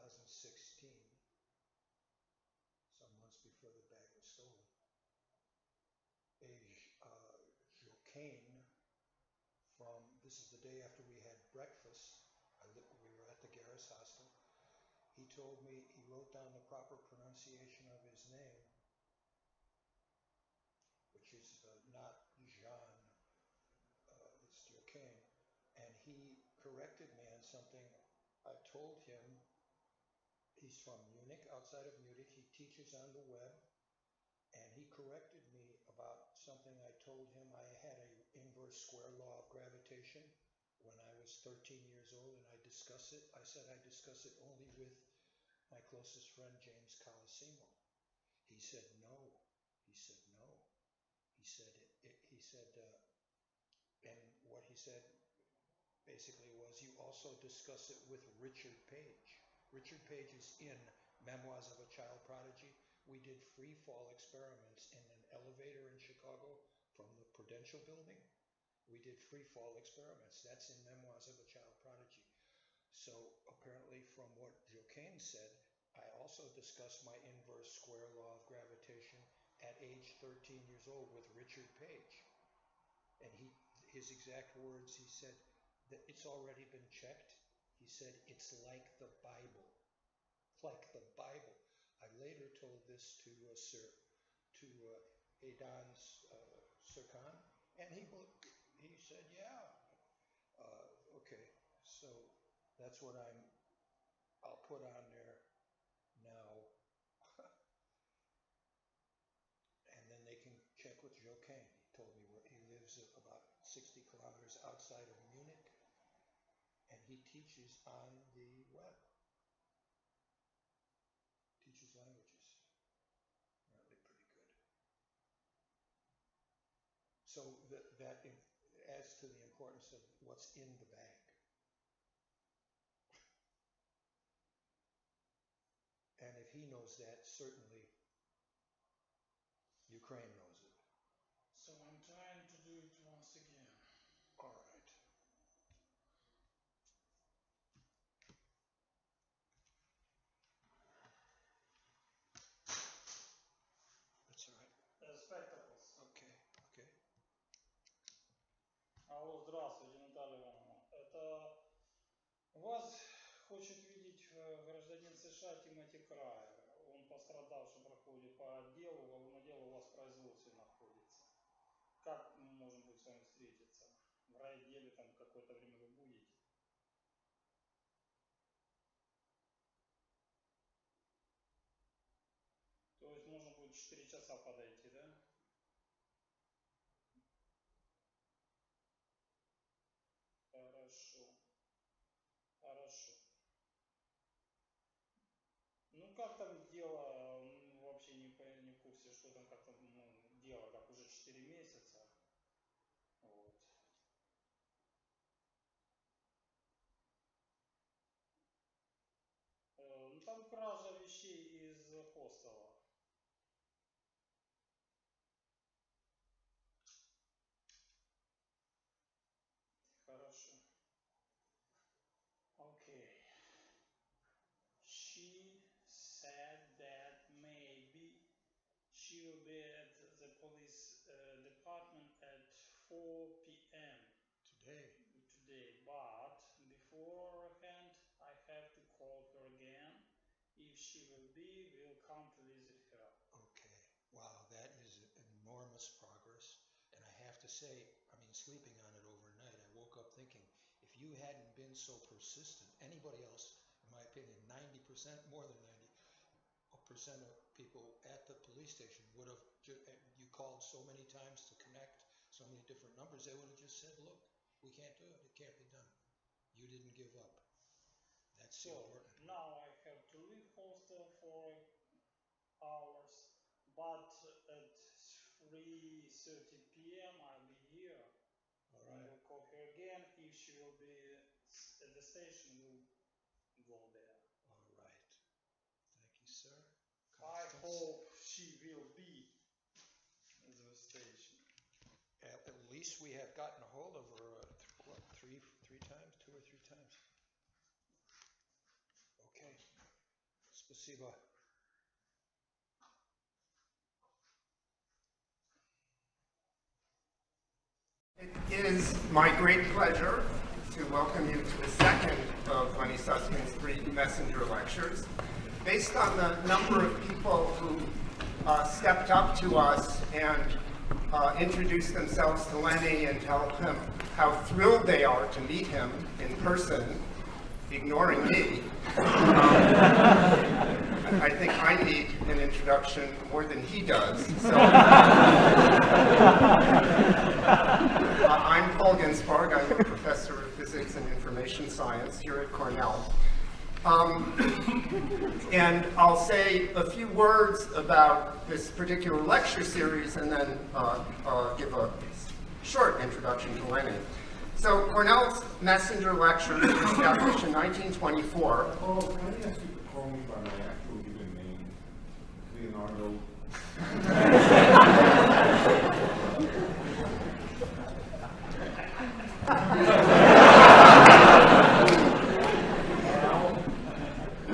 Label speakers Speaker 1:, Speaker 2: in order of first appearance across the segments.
Speaker 1: 2016, some months before the bag was stolen, a Jocaine from, this is the day after we had breakfast, we were at the Garris Hostel, he told me, he wrote down the proper pronunciation of his name, which is not Jean, it's Jocaine, and he corrected me on something I told him. He's from Munich, outside of Munich. He teaches on the web, and he corrected me about something I told him. I had an inverse square law of gravitation when I was 13 years old, and I discuss it. I said I discuss it only with my closest friend, James Colosimo. He said no. He said no. He said and what he said basically was, you also discuss it with Richard Page. Richard Page is in Memoirs of a Child Prodigy. We did free fall experiments in an elevator in Chicago from the Prudential building. We did free fall experiments. That's in Memoirs of a Child Prodigy. So apparently from what Jocaine said, I also discussed my inverse square law of gravitation at age 13 years old with Richard Page. And his exact words, he said that it's already been checked. He said, it's like the Bible. Like the Bible. I later told this to Aidan Susskind, and he said, yeah. Okay, so that's what I'll put on there now. And then they can check with Jocaine. He told me where he lives about 60 kilometers outside of Munich, and he teaches on the web. Teaches languages. Really pretty good. So that adds to the importance of what's in the bag. And if he knows that, certainly Ukraine knows it.
Speaker 2: So I'm trying to do it once again.
Speaker 1: All right. That's all right.
Speaker 2: Spectacles.
Speaker 1: Okay.
Speaker 2: Алло, здравствуйте, Наталья Ивановна. Это вас хочет видеть гражданин США Тимоти Крайер. Он пострадавший, проходит по делу, уголовное дело у вас в производстве находится. Как мы можем быть с вами встретиться? В райотделе там какое-то время вы будете? То есть можно будет 4 часа подойти, да? Хорошо. Ну как там дело, вообще не в курсе, что там как там дело, как уже 4 месяца. Вот. Ну там кража вещей из хостела. Хорошо. Okay. She said that maybe she will be at the police department at 4 p.m.
Speaker 1: Today,
Speaker 2: but beforehand I have to call her again. If she will be, we'll come to visit her.
Speaker 1: Okay. Wow, that is enormous progress. And I have to say, I mean, sleeping on it overnight, I woke up thinking, if you hadn't been so persistent, anybody else, in my opinion, 90%, more than 90% of people at the police station would have, you called so many times to connect, so many different numbers, they would have just said, look, we can't do it, it can't be done. You didn't give up. That's so important.
Speaker 2: Now I have to leave hostel for hours. But at 3:30 p.m. I'll be here.
Speaker 1: All right.
Speaker 2: I will call her again. If she will be at the station, we'll go there.
Speaker 1: All right. Thank you, sir.
Speaker 2: Constance. I hope she will be at the station.
Speaker 1: At least we have gotten a hold of her, what, 3 times, 2 or 3 times. Okay. Спасибо.
Speaker 3: It is my great pleasure to welcome you to the second of Lenny Suskind's 3 messenger lectures. Based on the number of people who stepped up to us and introduced themselves to Lenny and tell him how thrilled they are to meet him in person, ignoring me, I think I need an introduction more than he does. So, I'm Paul Ginsburg. I'm a professor of physics and information science here at Cornell. And I'll say a few words about this particular lecture series and then give a short introduction to Lenny. So Cornell's messenger lectures were established in 1924.
Speaker 4: Oh, can I ask you to call me by my actual given name, Leonardo?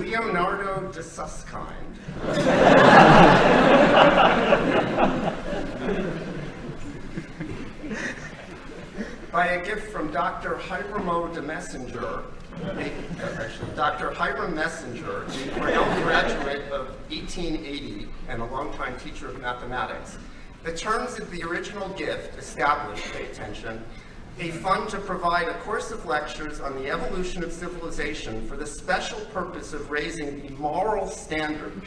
Speaker 3: Leonard Susskind. By a gift from Dr. Hiram de Messenger, Dr. Hiram Messenger, a Cornell graduate of 1880 and a longtime teacher of mathematics. The terms of the original gift established, pay attention, a fund to provide a course of lectures on the evolution of civilization for the special purpose of raising the moral standard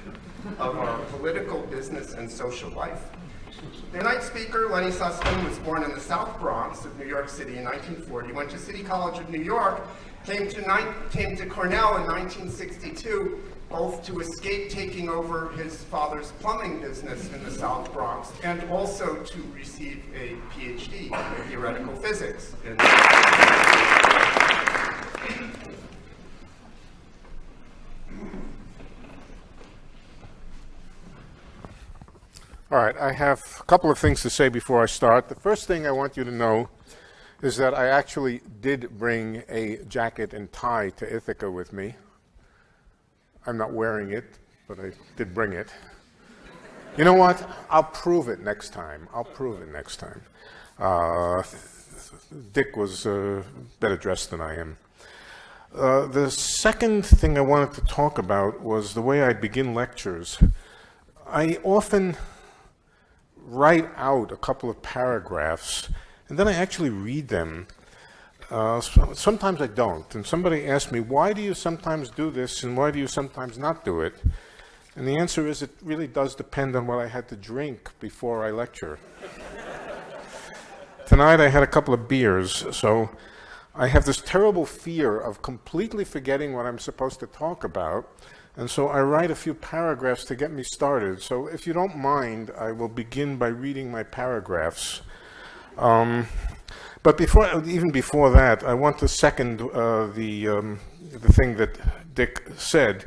Speaker 3: of our political, business, and social life. The tonight's speaker, Lenny Susskind, was born in the South Bronx of New York City in 1940, went to City College of New York, came to Cornell in 1962, both to escape taking over his father's plumbing business in the South Bronx, and also to receive a PhD in theoretical physics.
Speaker 4: All right, I have a couple of things to say before I start. The first thing I want you to know is that I actually did bring a jacket and tie to Ithaca with me. I'm not wearing it, but I did bring it. You know what? I'll prove it next time. I'll prove it next time. Dick was better dressed than I am. The second thing I wanted to talk about was the way I begin lectures. I often write out a couple of paragraphs, and then I actually read them. Sometimes I don't. And somebody asked me, why do you sometimes do this and why do you sometimes not do it? And the answer is it really does depend on what I had to drink before I lecture. Tonight I had a couple of beers, so I have this terrible fear of completely forgetting what I'm supposed to talk about. And so I write a few paragraphs to get me started. So if you don't mind, I will begin by reading my paragraphs. But even before that, I want to second the thing that Dick said.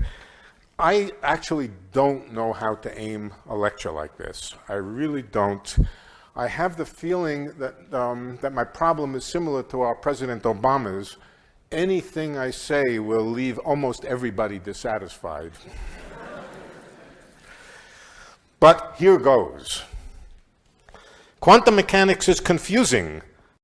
Speaker 4: I actually don't know how to aim a lecture like this. I really don't. I have the feeling that, that my problem is similar to our President Obama's. Anything I say will leave almost everybody dissatisfied. But here goes. Quantum mechanics is confusing.